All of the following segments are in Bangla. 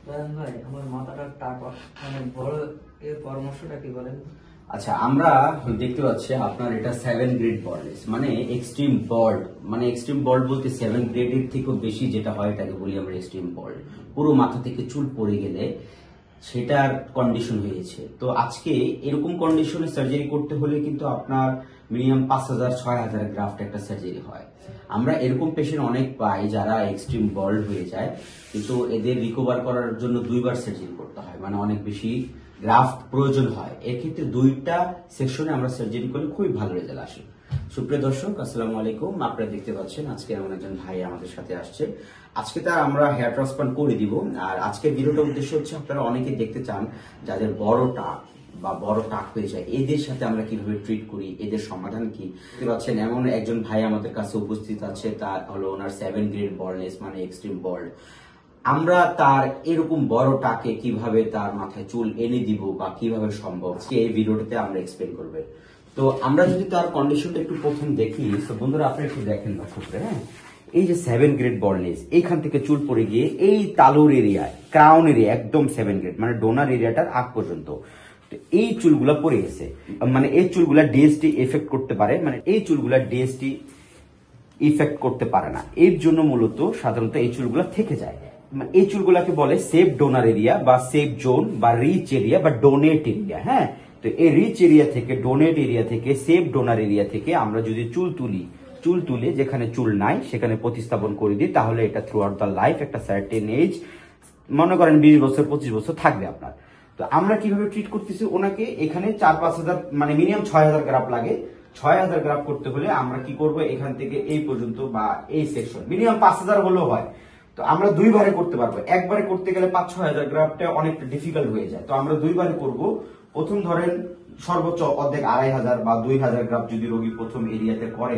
দয়ান ভাই, আমার মাথাটা টাকা মানে বড়, এর পরামর্শটা কি বলেন? আচ্ছা, আমরা দেখতে পাচ্ছি আপনার এটা 7 গ্রেড বল্ডনেস, মানে এক্সট্রিম বল্ড। মানে এক্সট্রিম বল্ড বলতে 7 গ্রেডের থেকেও বেশি যেটা হয় এটাকে বলি আমরা এক্সট্রিম বল্ড। পুরো মাথা থেকে চুল পড়ে গেলে সেটার কন্ডিশন হয়েছে। তো আজকে এরকম কন্ডিশনে সার্জারি করতে হলে কিন্তু আপনার মিনিমাম 5,000-6,000 গ্রাফট একটা সার্জারি হয়। আমরা এরকম পেশেন্ট অনেক পাই যারা এক্সট্রিম বল্ড হয়ে যায়, কিন্তু এদের রিকভার করার জন্য 2বার সার্জারি করতে হয়, মানে অনেক বেশি গ্রাফট প্রয়োজন হয়। এক্ষেত্রে 2টা সেকশনে আমরা সার্জারি করলে খুবই ভালো রেজাল্ট আসে। সুপ্রিয় দর্শক, আসসালামু আলাইকুম। আপনারা দেখতে পাচ্ছেন আজকে এমন একজন ভাই আমাদের সাথে আসছে। আজকে তার আমরা হেয়ার ট্রান্সপ্লান্ট করে দিব। আর আজকের ভিডিওটার উদ্দেশ্য হচ্ছে, আপনারা অনেকে দেখতে চান যাদের বড় টাক বা বড় টাক হয়ে যায়, এদের সাথে আমরা কিভাবে ট্রিট করি, এদের সমাধান কি। দেখতে পাচ্ছেন এমন একজন ভাই আমাদের কাছে উপস্থিত আছে, তার হলো ওনার 7 গ্রেড বল্ডনেস, মানে এক্সট্রিম বল্ড। আমরা তার এরকম বড় টাকে কিভাবে তার মাথায় চুল এনে দিব বা কিভাবে সম্ভব, এই ভিডিওটাতে আমরা এক্সপ্লেন করবে। তো আমরা যদি তার কন্ডিশনটা একটু প্রথম দেখি, তো বন্ধুরা আপনি একটু দেখেন লক্ষ্য করে। হ্যাঁ, এই যে 7 গ্রেড বল্ডনেস, এইখান থেকে চুল পড়ে গিয়ে এই তালুর এরিয়ায়, ক্রাউন এরিয়া একদম 7 গ্রেড, মানে ডোনার এরিয়াটার আগ পর্যন্ত এই চুলগুলা পড়ে গেছে। মানে এই চুলগুলা ডিএসটি এফেক্ট করতে পারে, মানে এই চুলগুলা ডিএসটি ইফেক্ট করতে পারে না। এর জন্য মূলত সাধারণত এই চুলগুলা থেকে যায়। এই চুলগুলাকে বলে সেফ ডোনার এরিয়া বা সেফ জোন বা রিচ এরিয়া বা ডোনেট এরিয়া। হ্যাঁ, তো এই রিচ এরিয়া থেকে, ডোনেট এরিয়া থেকে, সেফ ডোনার এরিয়া থেকে আমরা যদি চুল তুলে যেখানে চুল নাই সেখানে প্রতিস্থাপন করে দিই, তাহলে এটা থ্রু আউট দ্য লাইফ একটা সার্টেন এজ, মনে করেন 20 বছর 25 বছর থাকবে আপনার। তো আমরা কিভাবে ট্রিট করতেছি ওনাকে, এখানে 4-5 হাজার, মানে মিনিমাম 6,000 গ্রাফ লাগে। 6,000 গ্রাফ করতে হলে আমরা কি করব, এখান থেকে এই পর্যন্ত বা এই সেকশন মিনিমাম 5,000 হলেও হয়। তো আমরা 2বারে করতে পারবো। একবারে করতে গেলে 5-6 হাজার গ্রাফটা অনেকটা ডিফিকাল্ট হয়ে যায়। তো আমরা 2বারে করব। প্রথম ধরেন সর্বোচ্চ অর্ধেক 2,500 বা 2,000 গ্রাফ যদি রোগী প্রথম এরিয়াতে করে,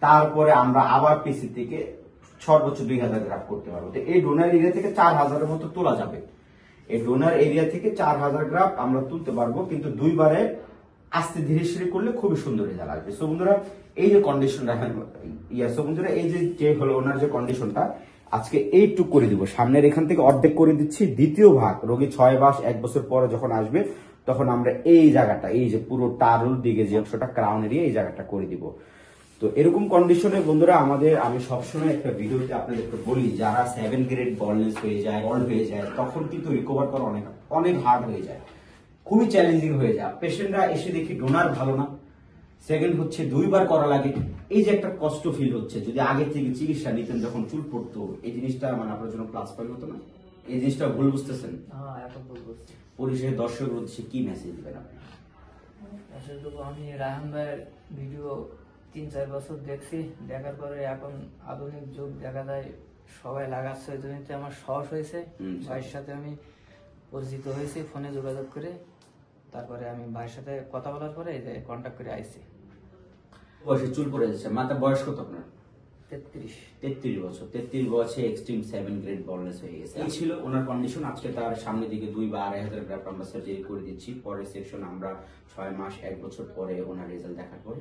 তারপরে আমরা আবার পিসি থেকে সর্বোচ্চ 2,000 গ্রাফ করতে পারবো। তো এই ডোনার এরিয়া থেকে 4,000-এর মতো তোলা যাবে। এই ডোনার এরিয়া থেকে 4,000 গ্রাফ আমরা তুলতে পারবো, কিন্তু 2বারে আস্তে ধীরে ধীরে করলে খুবই সুন্দর রেজাল্ট আসবে। সো বন্ধুরা, এই যে কন্ডিশনটা, সো বন্ধুরা এই যে হলো ওনার যে কন্ডিশনটা, আজকে এইটুক করে দিব। সামনের এখান থেকে অর্ধেক করে দিচ্ছি। দ্বিতীয় ভাগ রোগী 6 মাস 1 বছর পরে যখন আসবে, তখন আমরা এই জায়গাটা, এই যে পুরো টারুর দিকে যে অংশটা ক্রাউন এরিয়া, এই জায়গাটা করে দিব। তো এরকম কন্ডিশনে বন্ধুরা আমি সবসময় একটা ভিডিওতে আপনাদেরকে বলি, যারা 7 গ্রেড বল্ডনেস হয়ে যায়, বল্ড হয়ে যায়, তখন কিন্তু রিকভার করা অনেক অনেক হার্ড হয়ে যায়, খুবই চ্যালেঞ্জিং হয়ে যায়। পেশেন্টরা এসে দেখি ডোনার ভালো না, সেকেন্ড হচ্ছে 2বার করা লাগে। এই যে একটা কষ্ট ফিল হচ্ছে, যদি আগে থেকে চিকিৎসা নিতেন যখন চুল পড়তো, এই জিনিসটা মানে আপনার জন্য প্লাস পয়েন্ট হতো না। এই জিনিসটা ভুল বুঝতেছেন। হ্যাঁ, এখন ভুল করছি। পরিশেষে দর্শকের উদ্দেশ্যে কি মেসেজ দিবেন আপনি? আসলে তো আমি রায়হান ভাইয়ের ভিডিও 3-4 বছর দেখছি, দেখার পরে এখন আধুনিক যুগ দেখা যায় সবাই লাগাচ্ছে, ওই জন্যতে আমার সাহস হয়েছে। ভাইয়ের সাথে আমি পরিচিত হয়েছি ফোনে যোগাযোগ করে, তারপরে আমি ভাইয়ের সাথে কথা বলার পরে এই যে কন্ট্যাক্ট করে আইছি। বয়সে চুল পড়ে যাচ্ছে, মাথা বয়স কত আপনার? 33। 33 বছর। 33 বছরে এক্সট্রিম 7 গ্রেড বল্ডনেস হয়ে গেছে। এই ছিল ওনার কন্ডিশন। আজকে তার সামনের দিকে 2 বা 2,500 গ্রাফ আমরা সার্জারি করে দিচ্ছি। পরের সেকশন আমরা 6 মাস 1 বছর পরে ওনার রেজাল্ট দেখার পরে